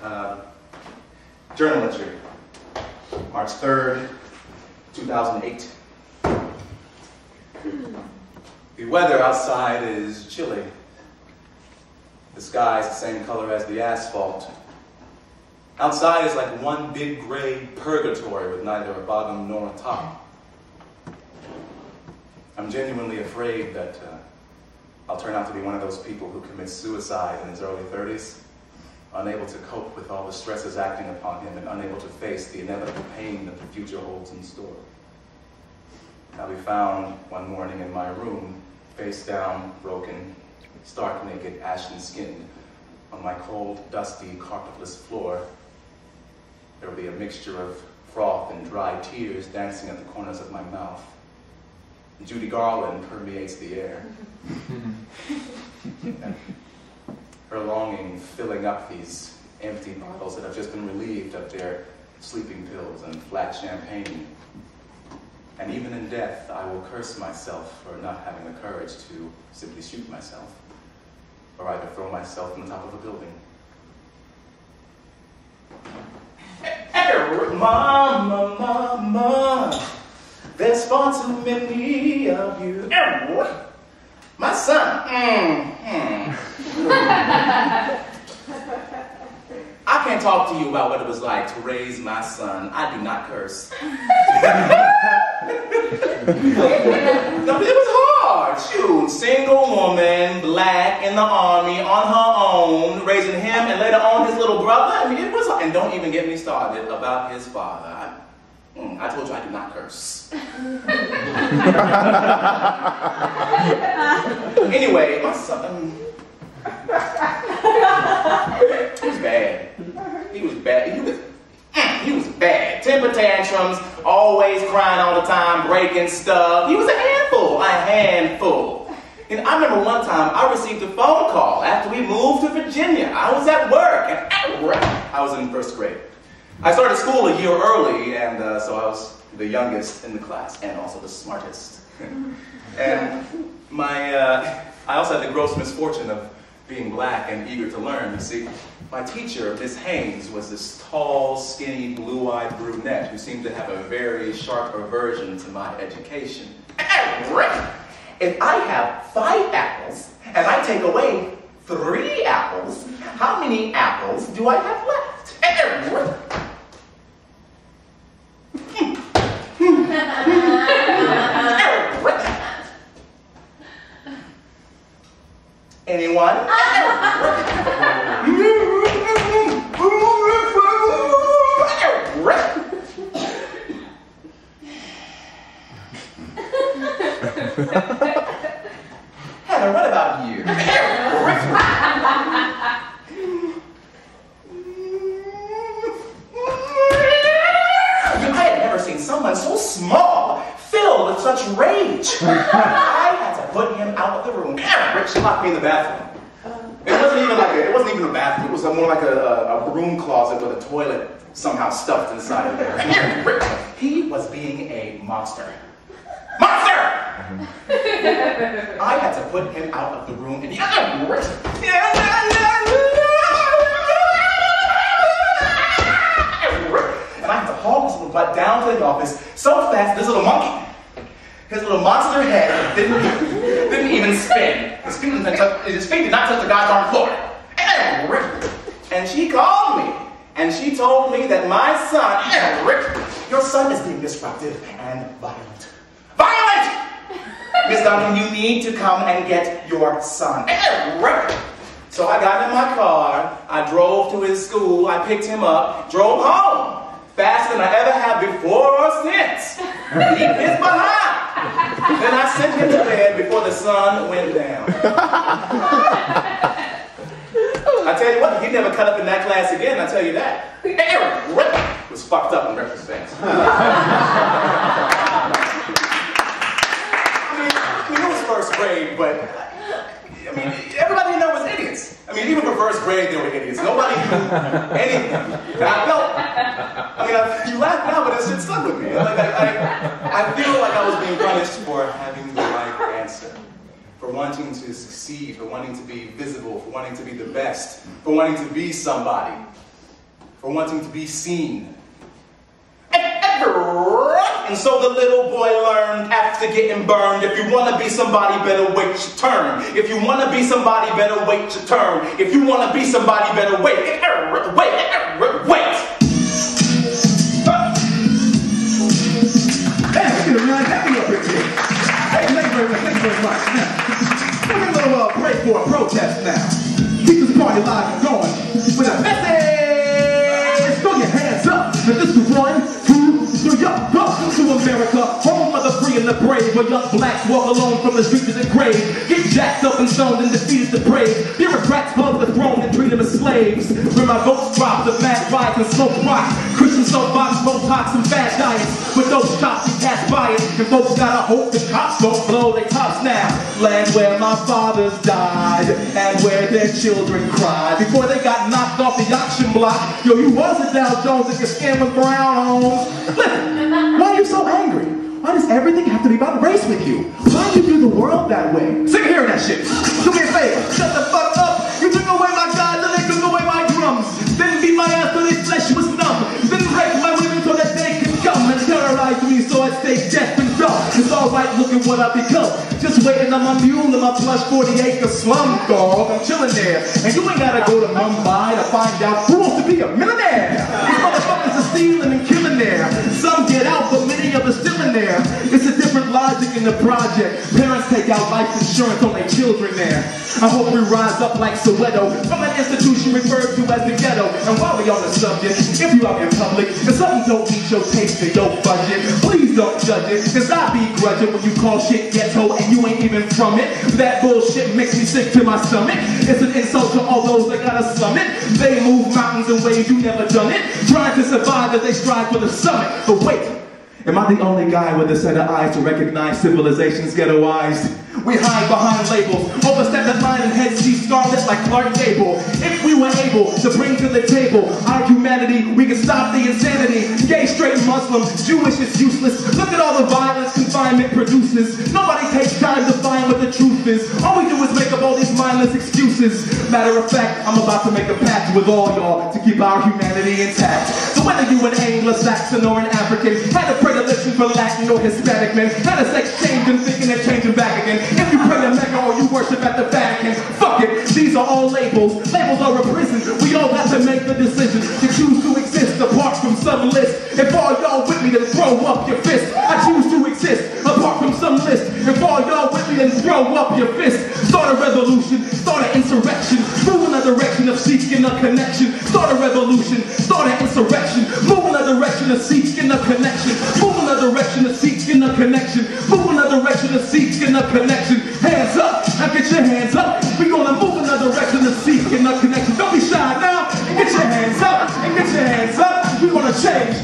Journal entry, March 3rd, 2008. The weather outside is chilly. The sky is the same color as the asphalt. Outside is like one big gray purgatory with neither a bottom nor a top. I'm genuinely afraid that I'll turn out to be one of those people who commits suicide in his early 30s, unable to cope with all the stresses acting upon him and unable to face the inevitable pain that the future holds in store. I'll be found one morning in my room, face down, broken, stark naked, ashen-skinned, on my cold, dusty, carpetless floor. There will be a mixture of froth and dry tears dancing at the corners of my mouth. Judy Garland permeates the air. Her longing filling up these empty bottles that have just been relieved of their sleeping pills and flat champagne. And even in death, I will curse myself for not having the courage to simply shoot myself, or either throw myself from the top of a building. Mama, mama, there's far too many of you. My son, I can't talk to you about what it was like to raise my son. I do not curse. No, it was hard. Shoot, single woman, black, in the army, on her own, raising him and later on his little brother. I mean, it was hard. And don't even get me started about his father. I told you I do not curse. Anyway, my son, he was bad. He was bad. He was bad. Temper tantrums, always crying all the time, breaking stuff. He was a handful, And I remember one time I received a phone call after we moved to Virginia. I was at work, and I was in first grade. I started school a year early, and so I was the youngest in the class, and also the smartest. And I also had the gross misfortune of being black and eager to learn. You see, my teacher, Miss Haynes, was this tall, skinny, blue-eyed brunette who seemed to have a very sharp aversion to my education. If I have 5 apples, and I take away 3 apples, how many apples do I have left? Anyone? Heather, what about you? I had never seen someone so small, filled with such rage. I had to put him out of the room. She locked me in the bathroom. It wasn't even a bathroom. It was more like a broom closet with a toilet somehow stuffed inside of there. He was being a monster. Monster! I had to put him out of the room, and I had to haul his little butt down to the office so fast this little monkey, his little monster head didn't even spin. His feet did not touch the goddamn floor. And she called me, and she told me that my son, your son is being disruptive and violent. Violent! Miss Duncan, you need to come and get your son. So I got in my car, I drove to his school, I picked him up, drove home. Faster than I ever have before or since. Keep his behind. Then I sent him to bed before the sun went down. I tell you what, he never cut up in that class again, I tell you that. Eric was fucked up in retrospect. I mean, it was first grade, but I mean, everybody you know was idiots. I mean, even for first grade, they were idiots. Nobody knew anything. And you laugh now, but it stuck with me. I feel like I was being punished for having the right answer, for wanting to succeed, for wanting to be visible, for wanting to be the best, for wanting to be somebody. for wanting to be seen. And so the little boy learned, after getting burned, if you want to be somebody, better wait your turn. If you want to be somebody, better wait your turn. If you want to be somebody, better wait. Wait. Hey, we're gonna realize that up here. Hey, thank you very much. Now, we're gonna go break for a protest now. Keep this party live and going with a message. Throw your hands up. And this is 1, 2, 3, up. Welcome to America, home of the free and the brave, where young blacks walk alone from the streets to the grave. Get jacked up and stoned and defeated the brave. Bureaucrats plug the throne and treat them as slaves. Where my votes drop, the mad riots and smoke rocks. Christian soapbox, Botox and fat diets. With those shots, you cast by it. And folks gotta hope the cops don't blow their tops now. Land where my fathers died and where their children cried before they got knocked off the auction block. Yo, you was a Dow Jones and your skin was brown homes. Listen, why are you so angry? Why does everything have to be about race with you? Why do you view the world that way? Sick of hearing that shit. Do me a favor, shut the fuck up. You took away my God, then they took away my drums. Then beat my ass till their flesh was numb. Then rape my women so that they can come and terrorize me so I stay deaf and dumb. It's alright, look at what I become. Just waiting on my mule in my plush 40-acre slum, dog. I'm chilling there. And you ain't gotta go to Mumbai to find out who wants to be a millionaire. These motherfuckers are stealing and killing there. Some get out, but many of us still in there. It's a different logic in the project. Parents take out life insurance on their children there. I hope we rise up like Soweto from an institution referred to as the ghetto. And while we on the subject, if you out in public and something don't meet your taste or your budget, please don't judge it, cause I begrudge it when you call shit ghetto and you ain't even from it. That bullshit makes me sick to my stomach. It's an insult to all those that got a summit. They move mountains in ways you never done it, trying to survive as they strive for the summit. But wait, am I the only guy with a set of eyes to recognize civilization's ghettoized? We hide behind labels, overstep the line and heads see scarlet like Clark Gable. If we were able to bring to the table our humanity, we can stop the insanity. Gay, straight, Muslim, Jewish is useless. Look at all the violence confinement produces. Nobody takes time to find what the truth is. All we do is make up all these mindless excuses. Matter of fact, I'm about to make a pact with all y'all to keep our humanity intact. So whether you an Anglo-Saxon or an African, had a predilection for Latin or Hispanic men, had a sex change and thinking and changing back again. If you pray to Mecca or you worship at the Vatican, fuck it, these are all labels. Labels are a prison. We all have to make the decision to choose to exist apart from some list. If all y'all with me, then throw up your fist. I choose to exist apart from some list. If all y'all with me, then throw up your fist. Start a revolution, start an insurrection, move in a direction of seeking a connection. Start a revolution, start an insurrection, move in a direction of seeking a connection. Move in a direction of seeking a connection. Move in a direction of seeking a connection. Hands up, now get your hands up. We gonna move in a direction of seeking a connection. Don't be shy now, and get your hands up, and get your hands up. We gonna change.